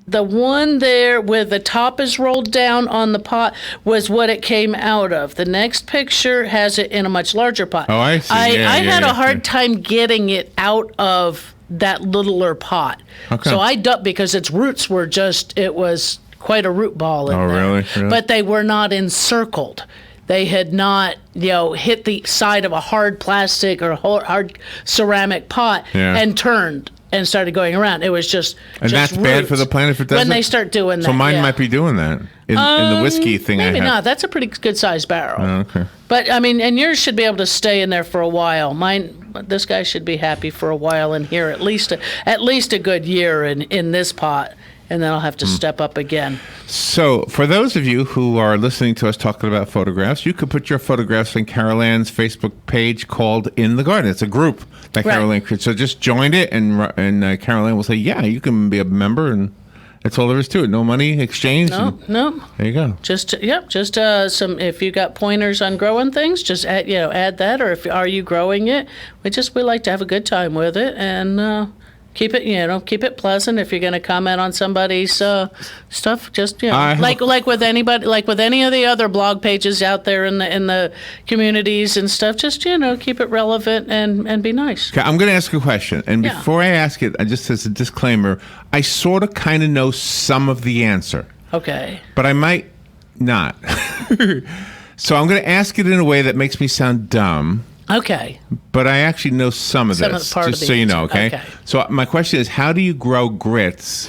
the one there where the top is rolled down on the pot was what it came out of. The next picture has it in a much larger pot. Oh, I see. I had a hard time getting it out of that littler pot. Okay. So I dumped because its roots were it was quite a root ball in there. Really? But they were not encircled. They had not, hit the side of a hard plastic or hard ceramic pot and turned and started going around. It was just that's roots. Bad for the plant if it doesn't? When they start doing that. So mine might be doing that in the whiskey thing maybe I have. not. That's a pretty good sized barrel. Oh, okay. But, and yours should be able to stay in there for a while. This guy should be happy for a while in here, at least a good year in this pot. And then I'll have to step up again. So, for those of you who are listening to us talking about photographs, you could put your photographs on Carol Ann's Facebook page called In the Garden. It's a group that Carol Ann created. So just join it, and Carol Ann will say, yeah, you can be a member, and that's all there is to it. No money exchange. No. There you go. Just some. If you got pointers on growing things, just add that. Or are you growing it? We like to have a good time with it, and keep it pleasant. If you're going to comment on somebody's stuff, just like with anybody, like with any of the other blog pages out there in the communities and stuff, just keep it relevant and be nice. Okay, I'm going to ask a question, and before I ask it, just as a disclaimer, I sort of kind of know some of the answer. Okay. But I might not. So I'm going to ask it in a way that makes me sound dumb. Okay. But I actually know some of this, just so you know, okay? So my question is, how do you grow grits?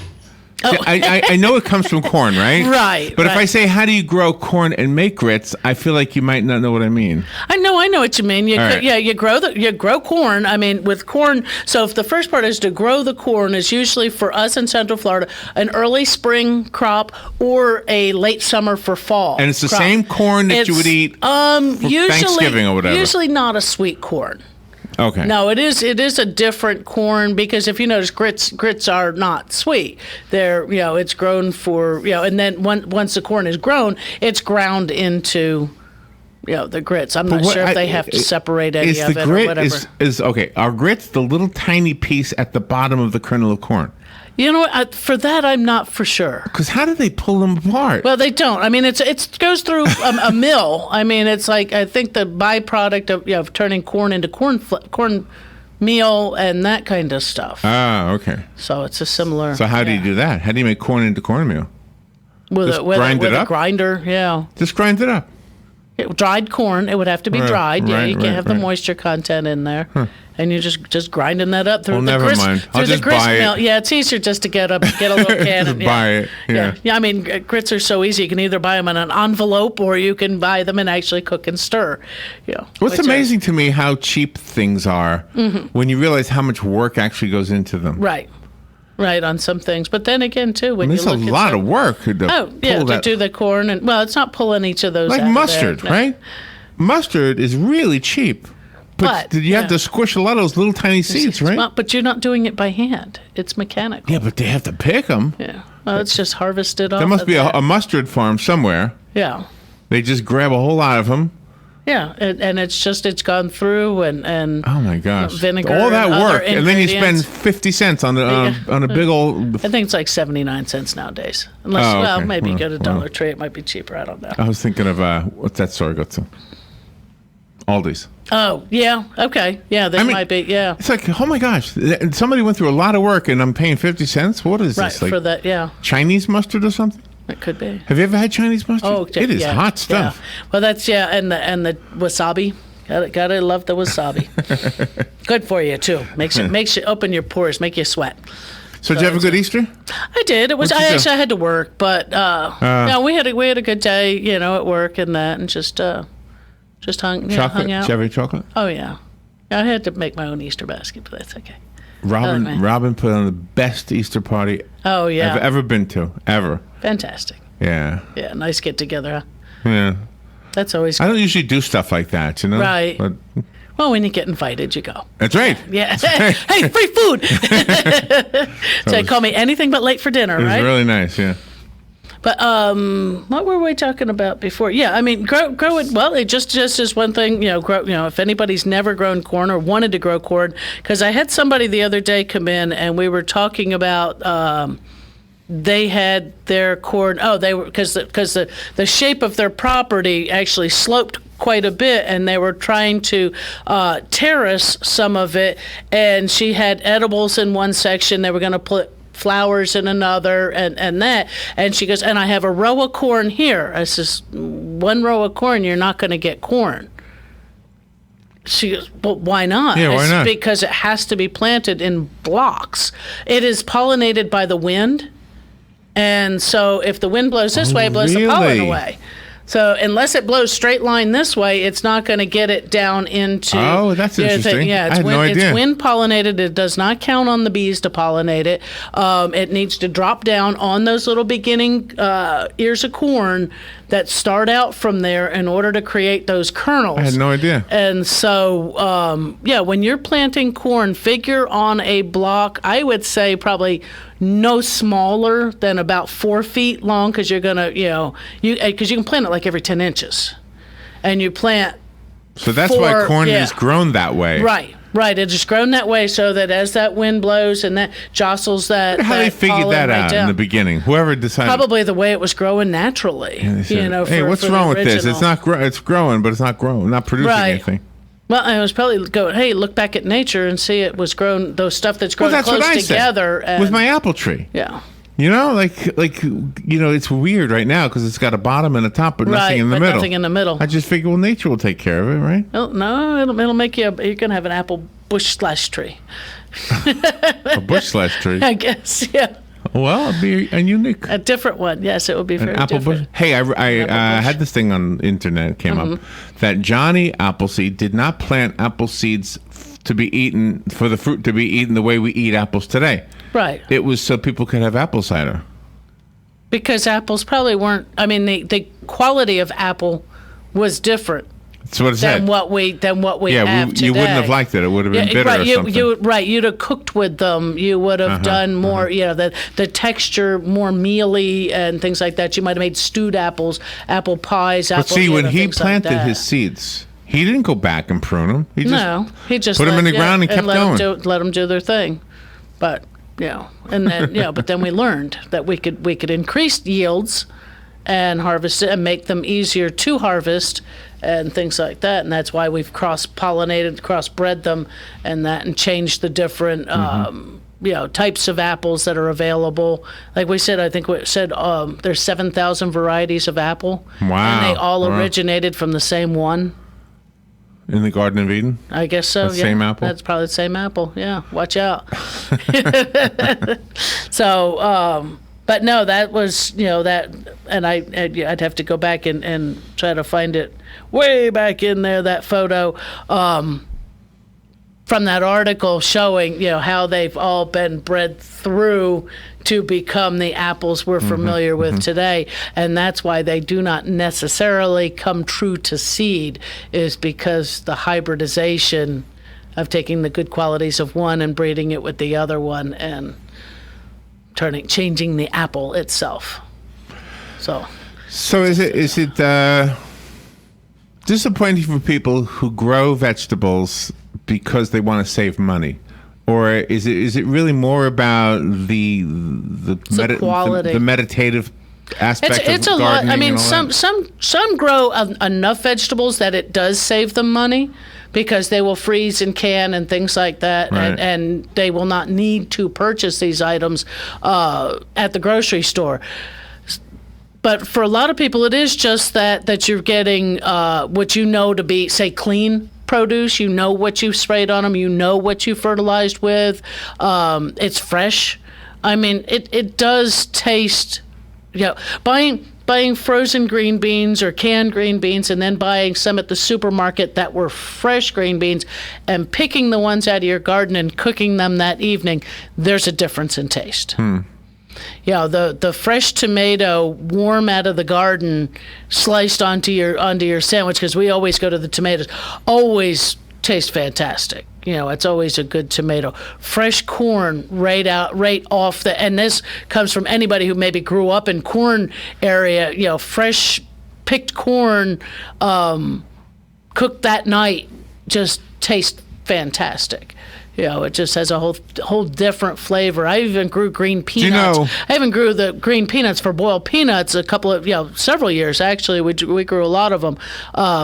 See, I know it comes from corn, right? Right. But if I say, how do you grow corn and make grits, I feel like you might not know what I mean. I know what you mean. You grow corn. I mean, with corn. So if the first part is to grow the corn, is usually for us in Central Florida an early spring crop or a late summer for fall. And it's the same corn that you would eat for Thanksgiving or whatever. Usually not a sweet corn. Okay. No, it is a different corn, because if you notice, grits are not sweet. They're it's grown for and then once the corn is grown, it's ground into the grits. I'm not sure if they have to separate any of it or whatever. Is okay. Are grits the little tiny piece at the bottom of the kernel of corn? You know what? For that, I'm not for sure. Because how do they pull them apart? Well, they don't. I mean, it goes through a mill. I mean, it's like, I think the byproduct of turning corn into corn meal and that kind of stuff. Ah, okay. So it's a similar. So how do you do that? How do you make corn into cornmeal? With a grinder, yeah. Just grind it up. Dried corn, it would have to be dried. You can't have the moisture content in there. Huh. And you're just grinding that up through the grist. Mind. I'll just buy it. Yeah, it's easier just to get a little can and buy it. Yeah. I mean, grits are so easy. You can either buy them in an envelope or you can buy them and actually cook and stir. What's amazing to me how cheap things are when you realize how much work actually goes into them. Right. Right, on some things. But then again, too, when It's you a look at lot of work to to that. do the corn. And well, it's not pulling each of those Like out of mustard, there. No. right? Mustard is really cheap. But you have to squish a lot of those little tiny seeds, right? Well, but you're not doing it by hand. It's mechanical. Yeah, but they have to pick them. Yeah. Well, it's just harvested off. There must of be that. a mustard farm somewhere. Yeah. They just grab a whole lot of them. Yeah, and it's gone through and Oh my gosh! vinegar, all that and other work, and then you spend ingredients. 50 cents on a big old. I think it's like 79 cents nowadays. Unless, Oh, well, okay. maybe Well, go to well. Dollar Tree. It might be cheaper. I don't know. I was thinking of what's that store go to? Aldi's. Oh, yeah. Okay. Yeah, that might be. Yeah. It's like, oh my gosh, somebody went through a lot of work, and I'm paying 50 cents. What is Right, this? Like for that, yeah. Chinese mustard or something? It could be. Have you ever had Chinese mustard? Oh, it is yeah, hot stuff. Yeah. Well, that's, and the wasabi. Gotta love the wasabi. Good for you, too. Makes you open your pores, make you sweat. So did you have a good Easter? I did. It was. What'd you do? Actually I had to work, but we had a good day, at work and that, and just hung Chocolate? hung Did out. you have any chocolate? Oh yeah. I had to make my own Easter basket, but that's okay. Robin put on the best Easter party Oh yeah. I've ever been to, ever. Fantastic. Yeah. Yeah, nice get together. Huh? Yeah. That's always I don't usually do stuff like that, Right. But well, when you get invited, you go. that's right. Yeah. Hey, free food. So they call me anything but late for dinner, It was right? really nice, yeah. But what were we talking about before? Yeah, I mean, grow it. Well, it just is one thing. Grow. If anybody's never grown corn or wanted to grow corn, because I had somebody the other day come in and we were talking about. They had their corn. Oh, they were because the shape of their property actually sloped quite a bit, and they were trying to terrace some of it. And she had edibles in one section. They were going to put flowers in another and that. And she goes, and I have a row of corn here. I says, one row of corn, you're not going to get corn. She goes, well, why not? Yeah, why not? Because it has to be planted in blocks. It is pollinated by the wind. And so if the wind blows this way, it blows the pollen really? away. So unless it blows straight line this way, it's not going to get it down into. Oh, that's interesting. Yeah, I had no idea. It's wind pollinated. It does not count on the bees to pollinate it. It needs to drop down on those little beginning ears of corn that start out from there in order to create those kernels. I had no idea. And so, when you're planting corn, figure on a block, I would say probably no smaller than about 4 feet long, because you're going to, because you can plant it like every 10 inches. And you plant. So that's why corn is grown that way. Right. It's just grown that way so that as that wind blows and that jostles that. How they figured that out in the beginning? Whoever decided. Probably the way it was growing naturally. They said, For, hey, what's for wrong the with this? original. It's not. It's growing, but it's not growing. Not producing anything. Well, I was probably going, hey, look back at nature and see it was grown. Those stuff that's grown that's close what I together. said. With my apple tree. Yeah. It's weird right now because it's got a bottom and a top, but nothing in the middle. Nothing in the middle. I just figure, well, nature will take care of it, right? Well, no, it'll make you. You're gonna have an apple bush / tree. A bush / tree. I guess, yeah. Well, it'd be a unique. A different one, yes. It would be An very apple different. bush. Hey, I had this thing on the internet came up that Johnny Appleseed did not plant apple seeds to be eaten for the fruit to be eaten the way we eat apples today. Right. It was so people could have apple cider. Because apples probably weren't. I mean, the quality of apple was different. That's what it said. Than what we have today. You wouldn't have liked it. It would have been bitter or something. You'd have cooked with them. You would have done more. The texture more mealy and things like that. You might have made stewed apples, apple pies. But see, when he planted his seeds, he didn't go back and prune them. He just put them in the ground and kept going. Let them do their thing. But and then but then we learned that we could increase yields and harvest it and make them easier to harvest and things like that. And that's why we've cross-pollinated, crossbred them and changed the different types of apples that are available. Like we said, I think we said there's 7,000 varieties of apple. Wow. And they all originated from the same one. In the Garden of Eden? I guess so, the same apple? That's probably the same apple, yeah. Watch out. So, but no, that was, that, and I'd have to go back and try to find it way back in there, that photo. from that article showing, how they've all been bred through to become the apples we're familiar with today. And that's why they do not necessarily come true to seed, is because the hybridization of taking the good qualities of one and breeding it with the other one and changing the apple itself. So is it disappointing for people who grow vegetables because they want to save money, or is it really more about the quality, the meditative aspect it's of a gardening? lot. I mean, some grow enough vegetables that it does save them money, because they will freeze and can and things like that, right. and they will not need to purchase these items at the grocery store. But for a lot of people, it is just that you're getting what you know to be, say, clean produce. You know what you sprayed on them. You know what you fertilized with. It's fresh. I mean, it does taste. Buying frozen green beans or canned green beans, and then buying some at the supermarket that were fresh green beans, and picking the ones out of your garden and cooking them that evening. There's a difference in taste. The fresh tomato, warm out of the garden, sliced onto your sandwich, because we always go to the tomatoes, always taste fantastic. It's always a good tomato. Fresh corn right off and this comes from anybody who maybe grew up in corn area. Fresh picked corn, cooked that night, just tastes fantastic. It just has a whole different flavor. I even grew green peanuts. I even grew the green peanuts for boiled peanuts several years, actually. We grew a lot of them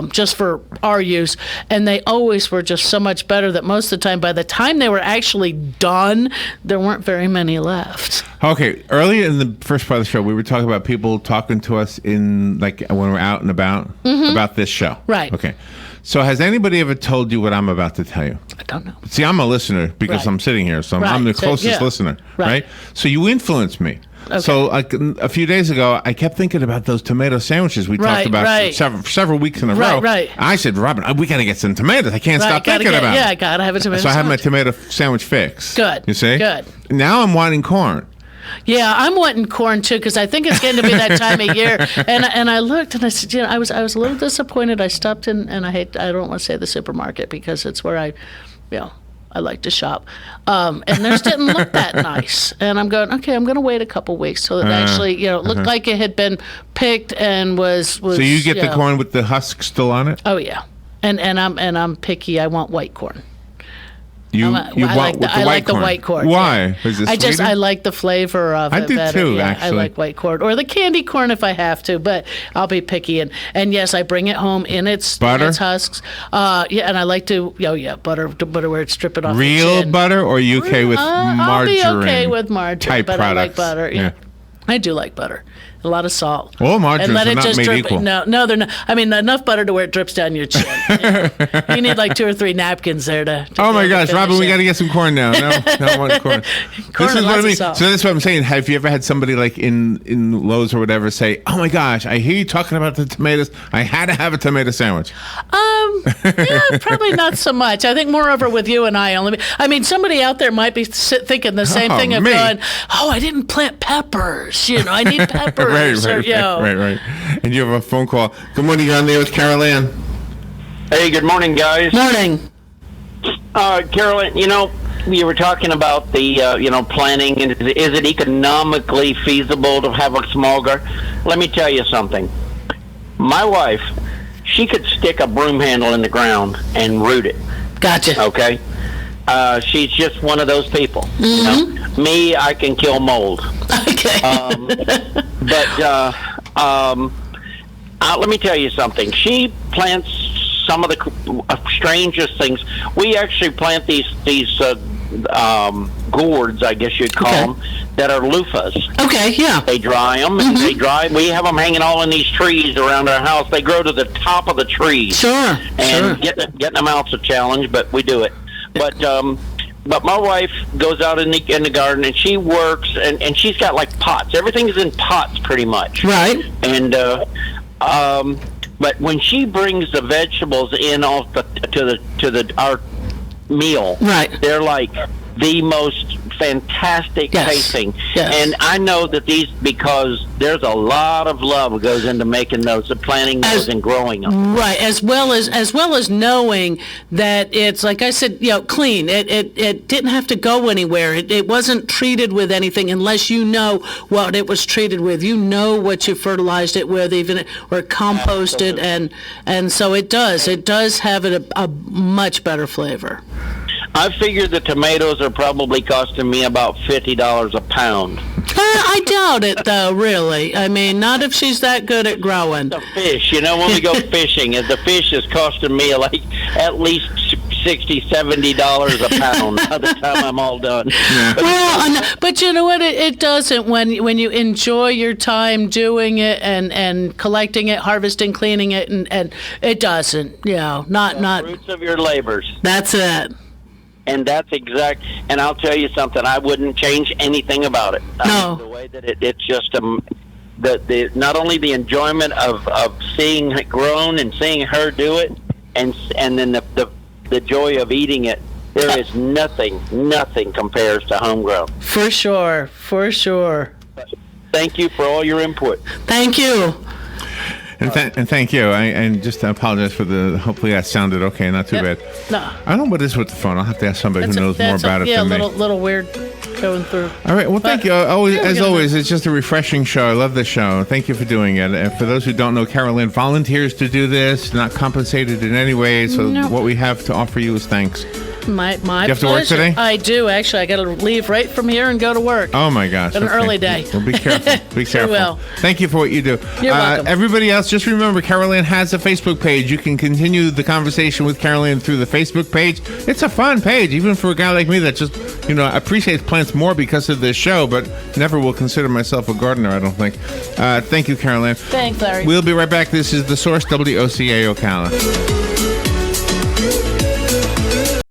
just for our use. And they always were just so much better that most of the time, by the time they were actually done, there weren't very many left. Okay, earlier in the first part of the show, we were talking about people talking to us when we're out and about this show. Right. Okay. So has anybody ever told you what I'm about to tell you? I don't know. See, I'm a listener because I'm sitting here, so I'm the closest listener, right? So you influence me. Okay. So a few days ago, I kept thinking about those tomato sandwiches we talked about several weeks in a row. Right. I said, Robin, we got to get some tomatoes. I can't stop thinking about it. Yeah, I got to have a tomato sandwich. So I have my sandwich. tomato sandwich fix. Good. You see? Good. Now I'm wanting corn. Yeah, I'm wanting corn too, because I think it's getting to be that time of year. And I looked and I said, I was a little disappointed. I stopped in, and I don't want to say the supermarket because it's where I like to shop. And theirs didn't look that nice. And I'm going, okay, I'm going to wait a couple weeks till it actually, looked like it had been picked and was. So you get the corn with the husk still on it? Oh yeah, and I'm picky. I want white corn. I like the white corn. Why? Yeah. I like the flavor of it better. I do too, yeah, actually. I like white corn or the candy corn if I have to, but I'll be picky. And yes, I bring it home in its husks. And I like to butter where it's stripping off. Real butter, or UK with margarine? I'll be okay with margarine, type but products. I like butter. Yeah. I do like butter. A lot of salt. All margarines and let are it not just made drip. equal. No, they're not. I mean, enough butter to where it drips down your chin. You need like 2 or 3 napkins there to oh my gosh, Robin, we got to get some corn now. No, I want corn. Corn this is what I mean. So that's what I'm saying. Have you ever had somebody like in Lowe's or whatever say, "Oh my gosh, I hear you talking about the tomatoes. I had to have a tomato sandwich." Yeah, probably not so much. I think moreover with you and I only. I mean, somebody out there might be thinking the same thing of going, "Oh, I didn't plant peppers. I need peppers." Right. And you have a phone call. Good morning. You're on there with Carol Ann. Hey, good morning, guys. Morning. Carol Ann, you were talking about the, planting, and is it economically feasible to have a small garden? Let me tell you something. My wife, she could stick a broom handle in the ground and root it. Gotcha. Okay? She's just one of those people. Mm-hmm. Me, I can kill mold. Okay. Let me tell you something. She plants some of the strangest things. We actually plant these gourds, I guess you'd call them, that are loofahs. Okay, yeah. They dry them, and they dry. We have them hanging all in these trees around our house. They grow to the top of the trees. Sure. And getting them out's a challenge, but we do it. But my wife goes out in the garden and she works and she's got like pots. Everything's in pots pretty much. Right. And but when she brings the vegetables in off our meal. Right. They're like the most fantastic tasting. Yes. And I know that these, because there's a lot of love goes into making those, planting those and growing them. Right, as well as knowing that it's, like I said, clean. It didn't have to go anywhere. It wasn't treated with anything unless you know what it was treated with. You know what you fertilized it with, even or composted, and so it does have a much better flavor. I figured the tomatoes are probably costing me about $50 a pound. I doubt it, though, really. I mean, not if she's that good at growing. The fish, when we go fishing, the fish is costing me like at least $60, $70 a pound by the time I'm all done. Yeah. But you know what? It doesn't when you enjoy your time doing it and collecting it, harvesting, cleaning it, and it doesn't. Not fruits of your labors. That's it. And that's exact. And I'll tell you something. I wouldn't change anything about it. No. The way that it's just the not only the enjoyment of seeing it grown and seeing her do it, and then the joy of eating it. There is nothing compares to homegrown. For sure. Thank you for all your input. Thank you. And thank you. And just apologize for hopefully that sounded okay, not too bad. No. I don't know what is with the phone. I'll have to ask somebody who knows more about it than me. Yeah, little weird going through. All right. Well, thank you. As always, it's just a refreshing show. I love this show. Thank you for doing it. And for those who don't know, Carol Ann volunteers to do this, not compensated in any way. So what we have to offer you is thanks. My do you have to work today? I do, actually. I got to leave right from here and go to work. Oh, my gosh. An early day. Well, be careful. Be Sure careful. will. Thank you for what you do. You're welcome. Everybody else, just remember, Carol Ann has a Facebook page. You can continue the conversation with Carol Ann through the Facebook page. It's a fun page, even for a guy like me that just, appreciates plants more because of this show, but never will consider myself a gardener, I don't think. Thank you, Carol Ann. Thanks, Larry. We'll be right back. This is The Source, WOCA Ocala.